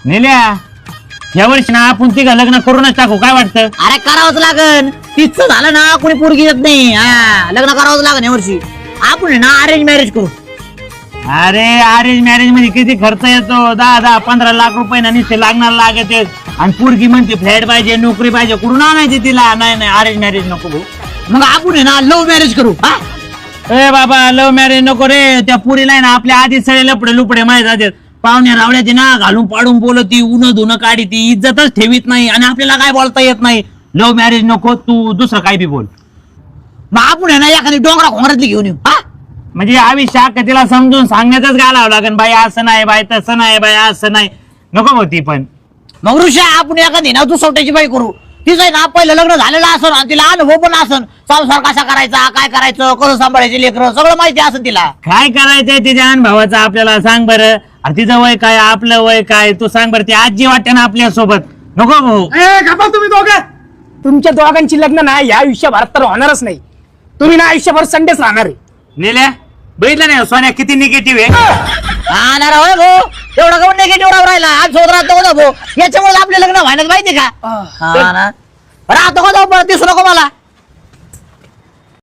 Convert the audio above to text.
नेल्या या वर्षी ना आपण तिघं लग्न करूनच टाकू, काय वाटतं? अरे करावंच लागन, तिचं झालं ना कोणी पोरगी येत नाही. लग्न करावंच लागन यावर्षी. आपण आहे ना अरेंज मॅरेज करू. अरे अरेंज मॅरेज मध्ये किती खर्च येतो? 10-15 लाख रुपये ना नुसते लागणार लागते. आणि पोरगी म्हणते फ्लॅट पाहिजे, नोकरी पाहिजे, कुठून आणायची तिला? नाही अरेंज मॅरेज नको भाऊ. मग आपण आहे ना लव्ह मॅरेज करू. ए बाबा लव्ह मॅरेज नको रे. त्या पुरीला आहे ना आपल्या आधी सगळे लपडे लुपडे माहीत जातात. पाहुण्या रावड्याची ना घालून पाडून बोलती, उन्ह धुणं काढी, ती इज्जतच ठेवीत नाही आणि आपल्याला काय बोलता येत नाही. लव्ह मॅरेज नको, तू दुसरं काय बी बोल. मग आपण आहे ना एखादी डोंगरा खोंगरातली घेऊन येऊ. म्हणजे आयुष्यात तिला समजून सांगण्यातच घालावं लागेल, बाई असं नाही, बाई तसं नाही, बाई असं नाही. नको होती पण. मग ऋषा आपण एखादी ना दुसवट्याची बाई करू. तिचं आहे ना पहिलं लग्न झालेलं असन आणि तिला अनुभव पण असन. संसार कसा करायचा, काय करायचं, कसं सांभाळायचे लेकरं, सगळं माहिती असेल तिला. काय करायचंय तिच्या अनुभवाचं आपल्याला सांग बरं. अरे तिचं वय काय, आपलं वय काय, तू सांग बरं. ती आजी वाटते ना आपल्या सोबत. नको भाऊ. गप्पा तुम्ही दोघं. तुमच्या दोघांची लग्न ना या आयुष्यभरात तर होणारच नाही. तुम्ही ना आयुष्यभर संडेच राहणार आहे. नेल्या बघितलं नाही सोन्या किती निगेटिव्ह आहे. हा ना राव भाऊ, एवढा काऊन निगेटिव्ह राहिला. आज शोध राहतो का भाऊ, याच्यामुळे आपले लग्न व्हायलाच माहिती का? हा ना राहतो का जाऊ, दिसू नको मला.